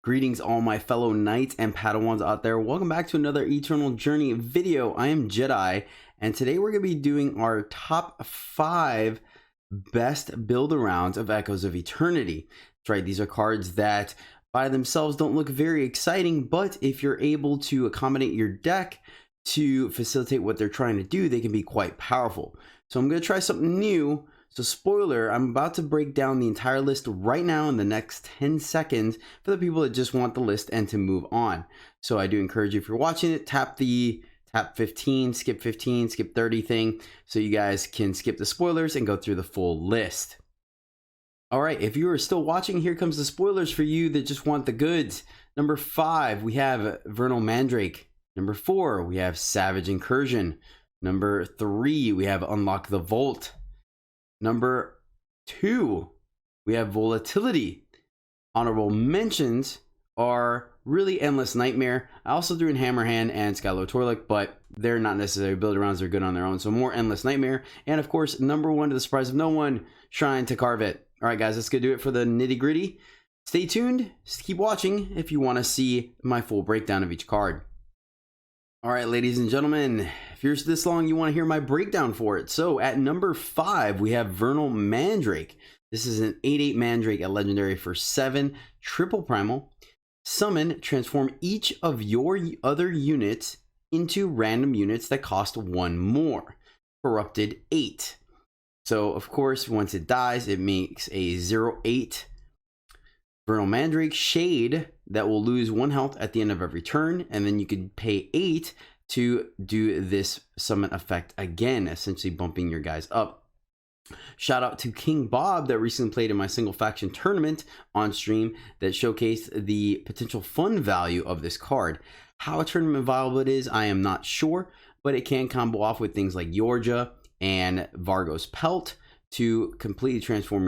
Greetings, all my fellow knights and padawans out there. Welcome back to another Eternal Journey video. I am Jedi, and today we're going to be doing our top 5 best build-arounds of Echoes of Eternity. That's right, these are cards that by themselves don't look very exciting, but if you're able to accommodate your deck to facilitate what they're trying to do, they can be quite powerful. So I'm going to try something new. So spoiler, I'm about to break down the entire list right now in the next 10 seconds for the people that just want the list and to move on. So I do encourage you, if you're watching it, tap 15, skip 15, skip 30 thing so you guys can skip the spoilers and go through the full list. All right, if you are still watching, here comes the spoilers for you that just want the goods. Number 5, we have Vernal Mandrake. Number 4, we have Savage Incursion. Number 3, we have Unlock the Vault. Number 2, we have Volatility. Honorable mentions are really Endless Nightmare. I also threw in Hammerhand and Skylo Torlik, but they're not necessarily build-arounds. They're good on their own. So more Endless Nightmare. And of course, number 1, to the surprise of no one, Shrine to Karvet. All right, guys, let's go do it for the nitty-gritty. Stay tuned. Just keep watching if you want to see my full breakdown of each card. All right, ladies and gentlemen, if you're this long, you want to hear my breakdown for it. So at number 5, we have Vernal Mandrake. This is an 8/8 Mandrake, a legendary for 7, triple primal. Summon, transform each of your other units into random units that cost 1 more. Corrupted 8. So of course, once it dies, it makes a 0/8 Vernal Mandrake Shade that will lose 1 health at the end of every turn, and then you could pay 8 to do this summon effect again, essentially bumping your guys up. Shout out to King Bob that recently played in my single faction tournament on stream that showcased the potential fun value of this card. How tournament viable it is, I am not sure, but it can combo off with things like Yorja and Vargo's Pelt to completely transform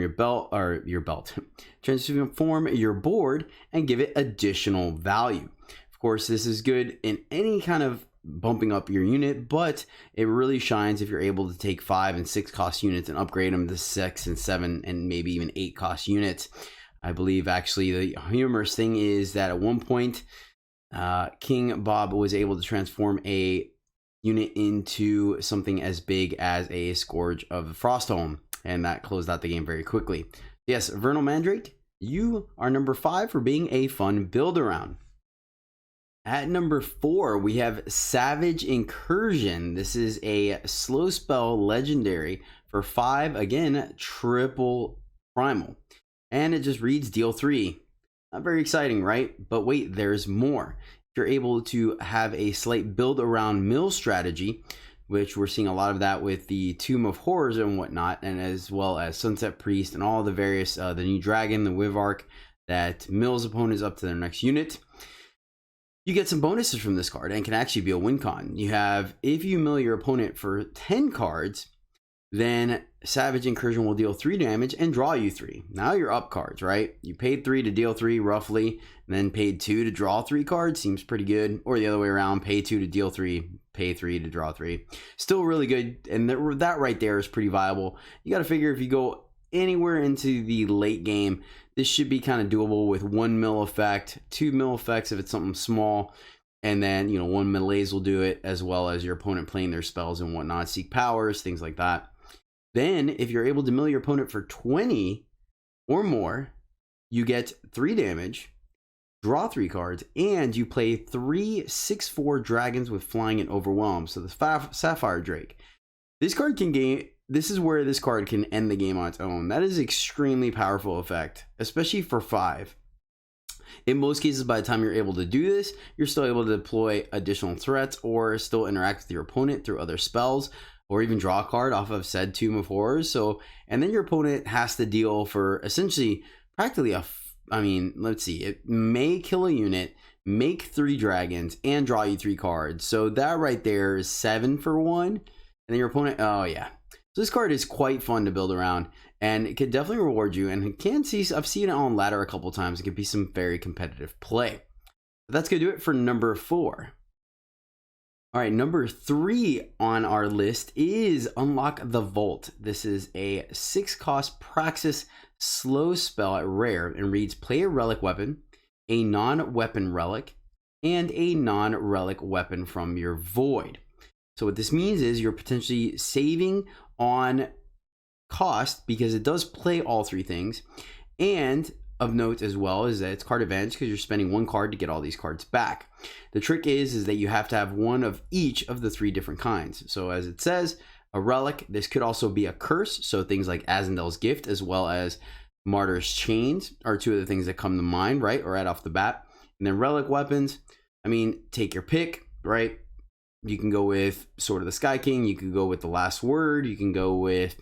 transform your board and give it additional value. Of course, this is good in any kind of bumping up your unit, but it really shines if you're able to take 5 and 6 cost units and upgrade them to 6 and 7 and maybe even 8 cost units. I believe actually the humorous thing is that at one point, King Bob was able to transform a unit into something as big as a Scourge of the Frostholm, and that closed out the game very quickly. Yes, Vernal Mandrake, you are number 5 for being a fun build around. At number 4, we have Savage Incursion. This is a slow spell legendary for 5, again, triple primal. And it just reads deal 3. Not very exciting, right? But wait, there's more. If you're able to have a slight build around mill strategy, which we're seeing a lot of that with the Tomb of Horrors and whatnot, and as well as Sunset Priest and all the various, the new dragon, the Wivark, that mills opponents up to their next unit. You get some bonuses from this card and can actually be a win con. You have, if you mill your opponent for 10 cards, then Savage Incursion will deal 3 damage and draw you 3. Now you're up cards, right? You paid 3 to deal 3 roughly, and then paid 2 to draw 3 cards. Seems pretty good. Or the other way around, pay 2 to deal 3, pay 3 to draw 3. Still really good, and that right there is pretty viable. You got to figure if you go anywhere into the late game, this should be kind of doable with 1 mill effect, 2 mill effects if it's something small, and then 1 malaise will do it, as well as your opponent playing their spells and whatnot, seek powers, things like that. Then if you're able to mill your opponent for 20 or more, you get 3 damage, draw 3 cards, and you play 3 6/4 dragons with flying and overwhelm. So the Sapphire Drake. This is where this card can end the game on its own. That is extremely powerful effect, especially for 5. In most cases, by the time you're able to do this, you're still able to deploy additional threats or still interact with your opponent through other spells, or even draw a card off of said Tomb of Horrors. So, and then your opponent has to deal for essentially practically let's see, it may kill a unit, make 3 dragons, and draw you 3 cards. So that right there is 7 for 1. And then your opponent, oh yeah. So this card is quite fun to build around, and it could definitely reward you. And I've seen it on ladder a couple times. It could be some very competitive play. But that's gonna do it for number 4. All right, number 3 on our list is Unlock the Vault. This is a 6 cost Praxis slow spell at rare and reads: play a relic weapon, a non-weapon relic, and a non-relic weapon from your void. So what this means is you're potentially saving on cost because it does play all three things. And of note as well is that it's card advantage because you're spending one card to get all these cards back. The trick is that you have to have one of each of the three different kinds. So as it says, a relic, this could also be a curse. So things like Azendel's Gift as well as Martyr's Chains are two of the things that come to mind, right? Or right off the bat. And then relic weapons, I mean, take your pick, right? You can go with Sword of the Sky King. You can go with the Last Word. You can go with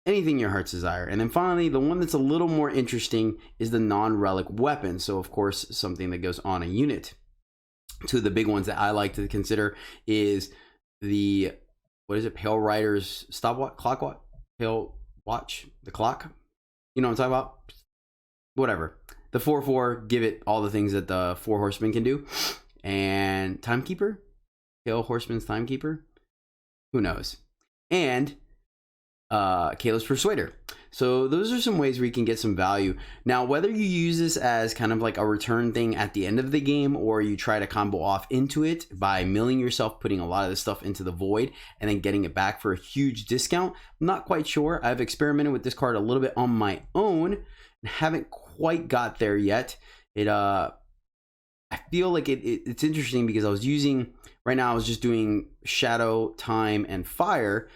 anything your heart's desire. And then finally, the one that's a little more interesting is the non-relic weapon. So of course, something that goes on a unit. Two of the big ones that I like to consider is the, what is it? Pale Rider's stopwatch, clock, Pale Watch, the clock. You know what I'm talking about? Whatever. The 4/4, give it all the things that the 4 Horsemen can do. And Timekeeper? Pale Horseman's Timekeeper? Who knows? And Kayla's Persuader. So those are some ways where you can get some value. Now, whether you use this as kind of like a return thing at the end of the game, or you try to combo off into it by milling yourself, putting a lot of this stuff into the void, and then getting it back for a huge discount, I'm not quite sure. I've experimented with this card a little bit on my own and haven't quite got there yet. I feel like it's interesting because I was using, right now I was just doing Shadow, Time, and Fire.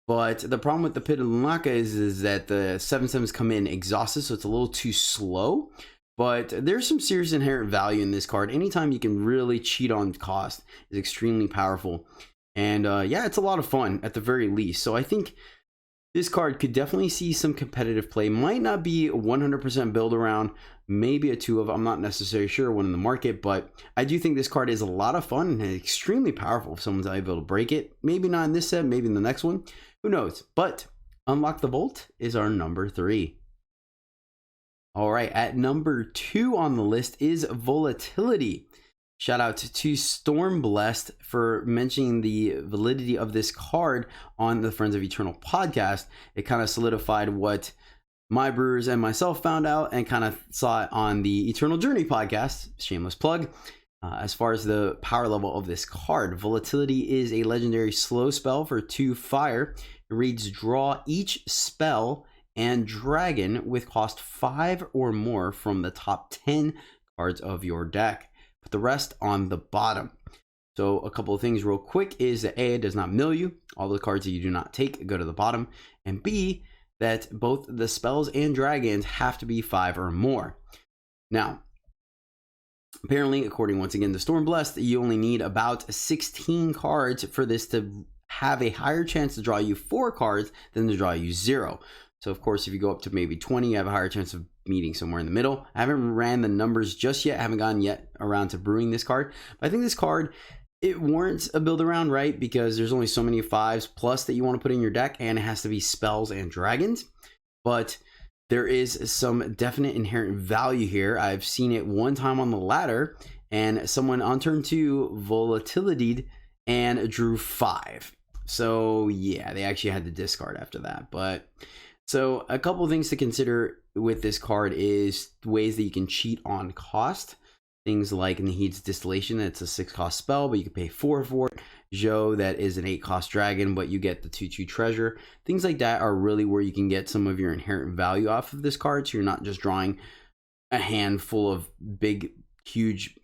But the problem with the Pit of Lunaka is that the 7/7s come in exhausted, so it's a little too slow. But there's some serious inherent value in this card. Anytime you can really cheat on cost is extremely powerful. And yeah, it's a lot of fun at the very least. So I think this card could definitely see some competitive play. Might not be 100% build around, maybe a 2 of, I'm not necessarily sure, one in the market, but I do think this card is a lot of fun and extremely powerful if someone's able to break it. Maybe not in this set, maybe in the next one. Who knows? But Unlock the Vault is our number 3. All right, at number 2 on the list is Volatility. Shout out to Stormblessed for mentioning the validity of this card on the Friends of Eternal podcast. It kind of solidified what my brewers and myself found out and kind of saw it on the Eternal Journey podcast. Shameless plug. As far as the power level of this card, Volatility is a legendary slow spell for 2 fire. It reads, draw each spell and dragon with cost 5 or more from the top 10 cards of your deck. Put the rest on the bottom. So a couple of things real quick is that A, it does not mill you. All the cards that you do not take go to the bottom. And B, that both the spells and dragons have to be 5 or more. Now, apparently, according once again to Stormblessed, you only need about 16 cards for this to have a higher chance to draw you 4 cards than to draw you 0. So of course, if you go up to maybe 20, you have a higher chance of meeting somewhere in the middle. I haven't ran the numbers just yet. I haven't gotten yet around to brewing this card. But I think this card, it warrants a build around, right? Because there's only so many 5s plus that you want to put in your deck, and it has to be spells and dragons. But there is some definite inherent value here. I've seen it one time on the ladder, and someone on turn 2 volatility and drew 5. So yeah, they actually had to discard after that. But so a couple of things to consider with this card is ways that you can cheat on cost. Things like Nahid's Distillation, that's a 6 cost spell, but you can pay 4 for it. Zhou, that is an 8 cost dragon, but you get the 2/2 treasure. Things like that are really where you can get some of your inherent value off of this card. So you're not just drawing a handful of big, huge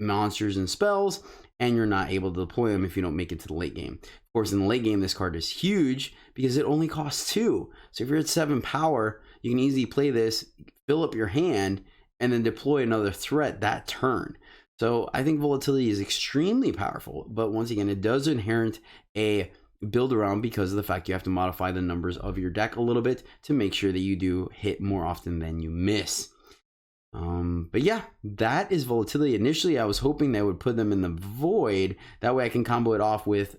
monsters and spells, and you're not able to deploy them if you don't make it to the late game. Of course, in the late game, this card is huge because it only costs 2. So if you're at 7 power, you can easily play this, fill up your hand, and then deploy another threat that turn. So I think Volatility is extremely powerful, but once again, it does inherent a build around because of the fact you have to modify the numbers of your deck a little bit to make sure that you do hit more often than you miss. But yeah, that is Volatility. Initially, I was hoping they would put them in the void. That way I can combo it off with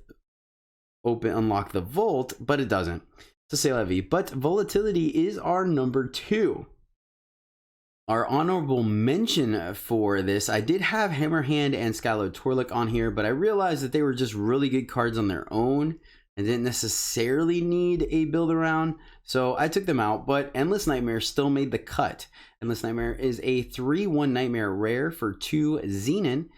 Unlock the Vault, but it doesn't. So c'est la vie. But Volatility is our number 2. Our honorable mention for this, I did have Hammerhand and Skylar Torlik on here, but I realized that they were just really good cards on their own. and didn't necessarily need a build around, so I took them out. But Endless Nightmare still made the cut. Endless Nightmare is a 3/1 Nightmare rare for 2 Xenon,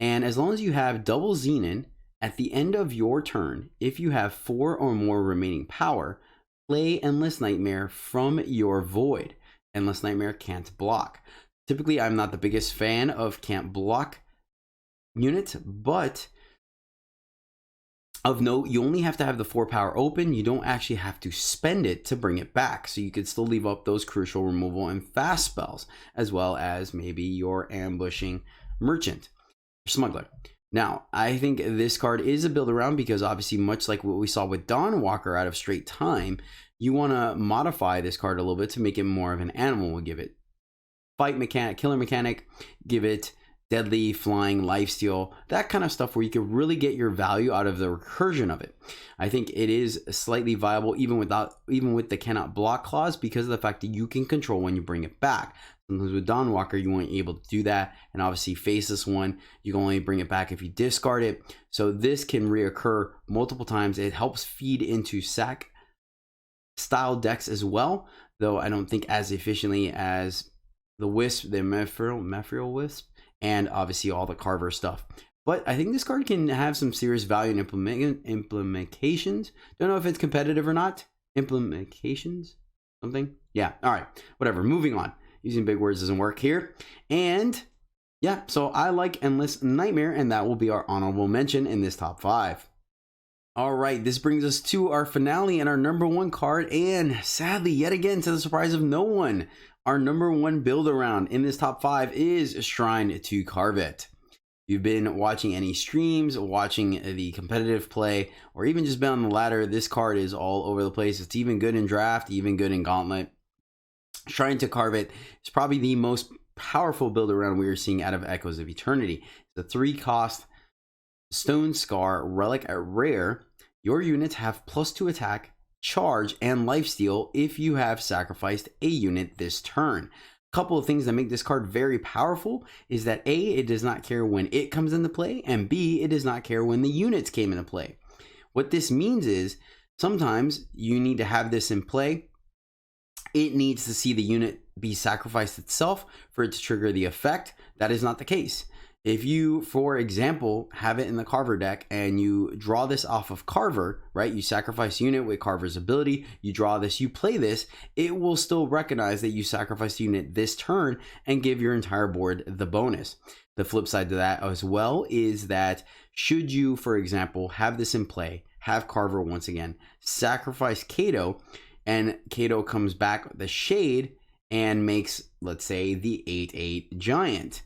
and as long as you have double Xenon at the end of your turn, if you have 4 or more remaining power, play Endless Nightmare from your void. Endless Nightmare can't block. Typically, I'm not the biggest fan of can't block units, but of note, you only have to have the 4 power open. You don't actually have to spend it to bring it back. So you could still leave up those crucial removal and fast spells, as well as maybe your ambushing merchant, smuggler. Now, I think this card is a build around because obviously, much like what we saw with Dawnwalker out of Straight Time, you want to modify this card a little bit to make it more of an animal. We'll give it fight mechanic, killer mechanic, give it deadly, flying, lifesteal, that kind of stuff where you can really get your value out of the recursion of it. I think it is slightly viable even with the cannot block clause because of the fact that you can control when you bring it back. Sometimes with Dawnwalker, you weren't able to do that, and obviously Faceless One, you can only bring it back if you discard it. So this can reoccur multiple times. It helps feed into sack style decks as well, though I don't think as efficiently as the Wisp, the Mephrial Wisp, and obviously all the Carver stuff. But I think this card can have some serious value in implementations. Don't know if it's competitive or not. Implementations? Something? Yeah, all right, whatever. Moving on. Using big words doesn't work here. And yeah, so I like Endless Nightmare, and that will be our honorable mention in this top 5. All right, this brings us to our finale and our number 1 card, and sadly, yet again, to the surprise of no one, our number 1 build around in this top 5 is Shrine to Karvet. If you've been watching any streams, watching the competitive play, or even just been on the ladder, this card is all over the place. It's even good in draft, even good in gauntlet. Shrine to Karvet is probably the most powerful build around we are seeing out of Echoes of Eternity. It's a 3-cost Stone Scar relic at rare. Your units have +2 attack, charge, and lifesteal if you have sacrificed a unit this turn. A couple of things that make this card very powerful is that A, it does not care when it comes into play, and B, it does not care when the units came into play. What this means is sometimes you need to have this in play. It needs to see the unit be sacrificed itself for it to trigger the effect. That is not the case. If you, for example, have it in the Carver deck and you draw this off of Carver, right? You sacrifice unit with Carver's ability, you draw this, you play this, it will still recognize that you sacrificed a unit this turn and give your entire board the bonus. The flip side to that as well is that should you, for example, have this in play, have Carver once again, sacrifice Kato, and Kato comes back with the Shade and makes, let's say, the 8/8 Giant.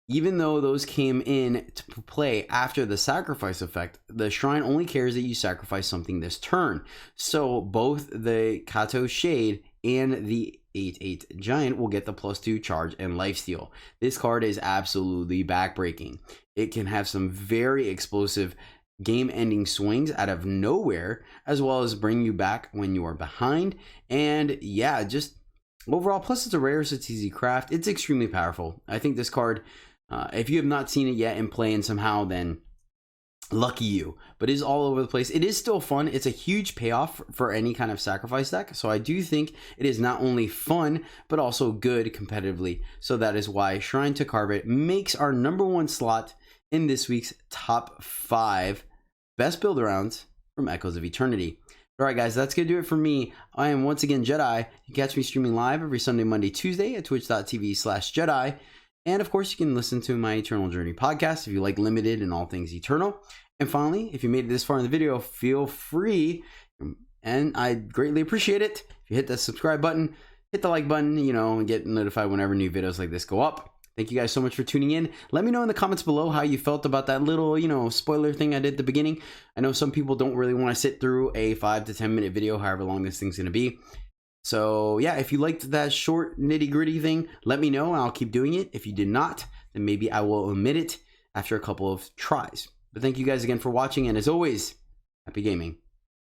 Even though those came in to play after the sacrifice effect, the Shrine only cares that you sacrifice something this turn. So both the Kato Shade and the 8/8 Giant will get the +2 charge and lifesteal. This card is absolutely backbreaking. It can have some very explosive game-ending swings out of nowhere, as well as bring you back when you are behind. And yeah, just overall, plus it's a rare, so it's easy craft. It's extremely powerful. I think this card, if you have not seen it yet in play and somehow, then lucky you. But it is all over the place. It is still fun. It's a huge payoff for any kind of sacrifice deck. So I do think it is not only fun, but also good competitively. So that is why Shrine to Carve makes our number 1 slot in this week's top 5 best build arounds from Echoes of Eternity. All right, guys, that's going to do it for me. I am once again Jedi. You can catch me streaming live every Sunday, Monday, Tuesday at twitch.tv/Jedi. And of course, you can listen to my Eternal Journey podcast if you like limited and all things eternal. And finally, if you made it this far in the video, feel free, and I'd greatly appreciate it if you hit that subscribe button, hit the like button, and get notified whenever new videos like this go up. Thank you guys so much for tuning in. Let me know in the comments below how you felt about that little, spoiler thing I did at the beginning. I know some people don't really want to sit through a 5 to 10 minute video, however long this thing's going to be. So yeah, if you liked that short nitty gritty thing, let me know and I'll keep doing it. If you did not, then maybe I will omit it after a couple of tries. But thank you guys again for watching, and as always, happy gaming.